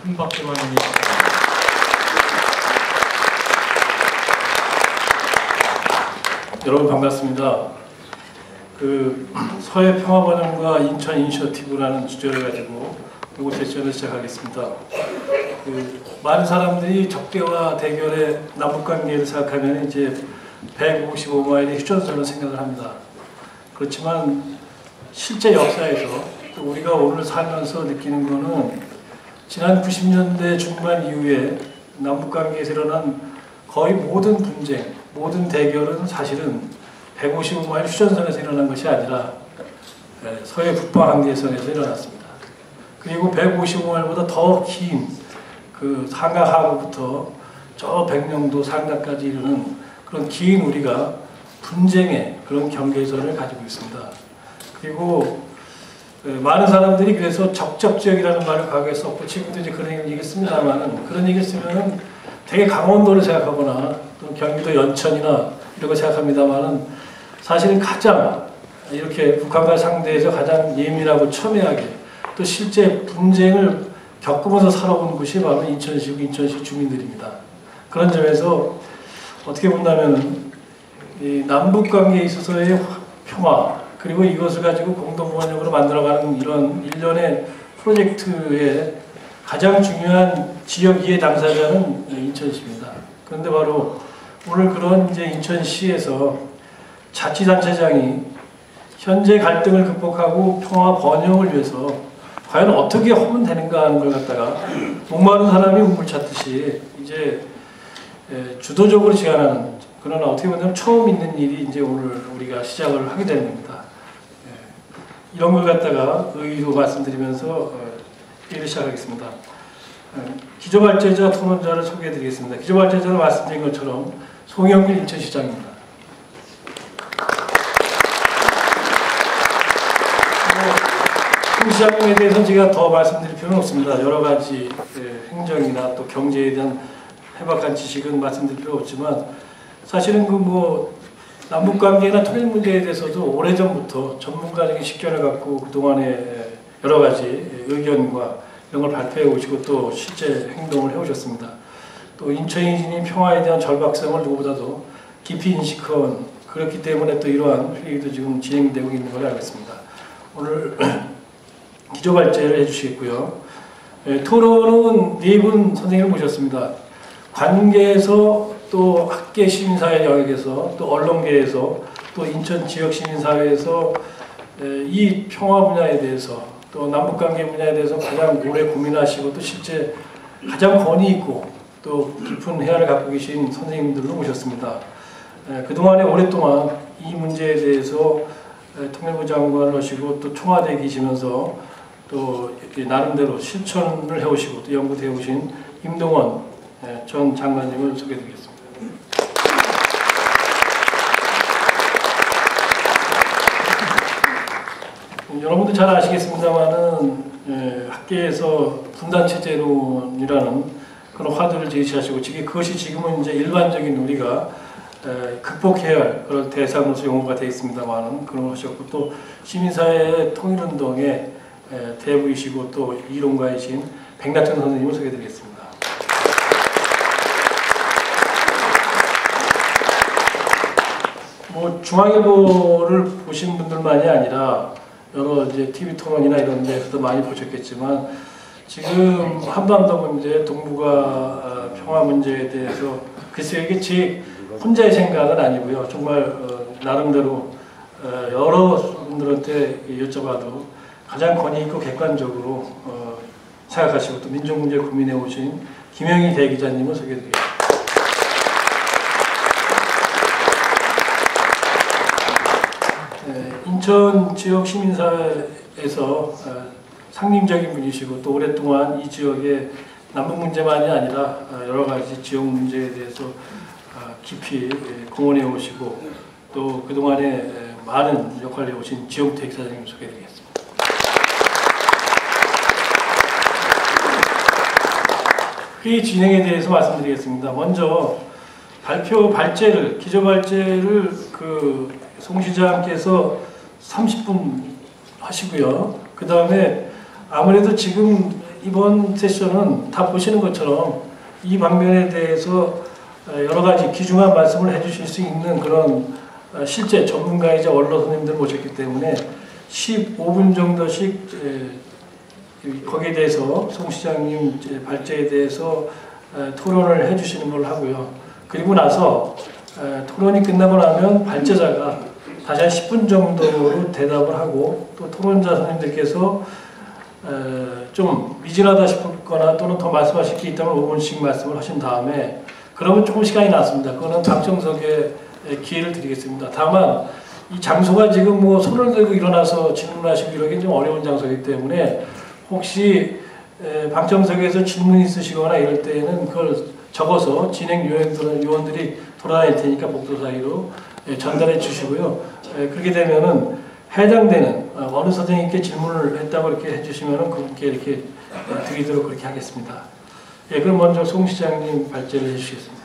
큰 박수로 환영해 주십니다. 여러분 반갑습니다. 서해 평화번영과 인천 이니셔티브라는 주제를 가지고 오후 세션을 시작하겠습니다. 많은 사람들이 적대와 대결의 남북관계를 생각하면 이제 155마일의 휴전선을 생각을 합니다. 그렇지만 실제 역사에서 또 우리가 오늘 살면서 느끼는 것은 지난 90년대 중반 이후에 남북관계에서 일어난 거의 모든 분쟁, 모든 대결은 사실은 155마일 휴전선에서 일어난 것이 아니라 서해 북방한계선에서 일어났습니다. 그리고 155마일보다 더 긴 상하하구부터 저 백령도 상가까지 이르는 그런 긴 우리가 분쟁의 그런 경계선을 가지고 있습니다. 그리고 많은 사람들이 그래서 적적지역이라는 말을 과거에 썼고 지금도 이제 그런 얘기 씁니다만 그런 얘기 쓰면은 되게 강원도를 생각하거나 또 경기도 연천이나 이런 거 생각합니다만은 사실은 가장 이렇게 북한과 상대해서 가장 예민하고 첨예하게 또 실제 분쟁을 겪으면서 살아온 곳이 바로 인천시고 인천시 주민들입니다. 그런 점에서 어떻게 본다면 이 남북관계에 있어서의 평화 그리고 이것을 가지고 공동번영으로 만들어가는 이런 일련의 프로젝트의 가장 중요한 지역 이해 당사자는 인천시입니다. 그런데 바로 오늘 그런 이제 인천시에서 자치단체장이 현재 갈등을 극복하고 평화 번영을 위해서 과연 어떻게 하면 되는가 하는 걸 갖다가 목마른 사람이 우물 찾듯이 이제 주도적으로 제안하는 그러나 어떻게 보면 처음 있는 일이 이제 오늘 우리가 시작을 하게 되는 겁니다. 이런 걸 갖다가 의의로 말씀드리면서 회의를 시작하겠습니다. 기조발제자 토론자를 소개해드리겠습니다. 기조발제자는 말씀드린 것처럼 송영길 인천시장입니다. 시장님에 대해서는 제가 더 말씀드릴 필요는 없습니다. 여러 가지 행정이나 또 경제에 대한 해박한 지식은 말씀드릴 필요 없지만 사실은 남북관계나 통일 문제에 대해서도 오래전부터 전문가적인 식견을 갖고 그동안에 여러 가지 의견과 이런 걸 발표해 오시고 또 실제 행동을 해오셨습니다. 또 인천이 평화에 대한 절박성을 누구보다도 깊이 인식한 그렇기 때문에 또 이러한 회의도 지금 진행되고 있는 걸 알고 있습니다. 오늘 기조발제를 해주시겠고요. 토론은 네 분 선생님을 모셨습니다. 관계에서 또 학계 시민사회 영역에서 또 언론계에서 또 인천 지역 시민사회에서 이 평화 분야에 대해서 또 남북관계 분야에 대해서 가장 오래 고민하시고 또 실제 가장 권위 있고 또 깊은 해안을 갖고 계신 선생님들로 모셨습니다. 그동안에 오랫동안 이 문제에 대해서 통일부 장관을 하시고 또 청와대에 계시면서 또 나름대로 실천을 해오시고 또 연구도 해오신 임동원 전 장관님을 소개해드리겠습니다. 여러분도 잘 아시겠습니다만은 학계에서 분단체제론이라는 그런 화두를 제시하시고 그것이 지금은 이제 일반적인 우리가 극복해야 할 그런 대상으로서 용어가 되어 있습니다만은 그런 걸 하셨고 또 시민사회의 통일운동의 대부이시고 또 이론가이신 백낙천 선생님을 소개해드리겠습니다. 중앙일보를 보신 분들만이 아니라 여러 이제 TV 토론이나 이런 데서도 많이 보셨겠지만 지금 한반도 문제, 동북아 평화 문제에 대해서 글쎄요 이게 제 혼자의 생각은 아니고요. 정말 나름대로 여러 분들한테 여쭤봐도 가장 권위 있고 객관적으로 생각하시고 또 민족 문제를 고민해 오신 김영희 대기자님을 소개해드리겠습니다. 인천 지역 시민사회에서 상징적인 분이시고 또 오랫동안 이 지역의 남북 문제만이 아니라 여러 가지 지역 문제에 대해서 깊이 공헌해 오시고 또 그동안에 많은 역할을 해오신 지용택 사장님 소개해드리겠습니다. 회의 진행에 대해서 말씀드리겠습니다. 먼저 기조발제를 송 시장께서 30분 하시고요. 그 다음에 아무래도 지금 이번 세션은 다 보시는 것처럼 이 방면에 대해서 여러 가지 귀중한 말씀을 해주실 수 있는 그런 실제 전문가이자 원로 선생님들 모셨기 때문에 15분 정도씩 거기에 대해서 송 시장님 발제에 대해서 토론을 해주시는 걸 하고요. 그리고 나서 토론이 끝나고 나면 발제자가 다시 한 10분 정도로 대답을 하고 또 토론자 선생님들께서 좀 미진하다 싶거나 또는 더 말씀하실 게 있다면 5분씩 말씀을 하신 다음에 그러면 조금 시간이 났습니다. 그거는 박정석에 기회를 드리겠습니다. 다만 이 장소가 지금 뭐 손을 들고 일어나서 질문하시고 이러기 좀 어려운 장소이기 때문에 혹시 방청석에서 질문 있으시거나 이럴 때는 그걸 적어서 진행 요원들이 돌아다닐 테니까 복도 사이로 전달해 주시고요. 그렇게 되면은 해당되는 어느 선생님께 질문을 했다고 이렇게 해주시면은 그분께 이렇게 드리도록 그렇게 하겠습니다. 그럼 먼저 송 시장님 발제를 해주시겠습니다.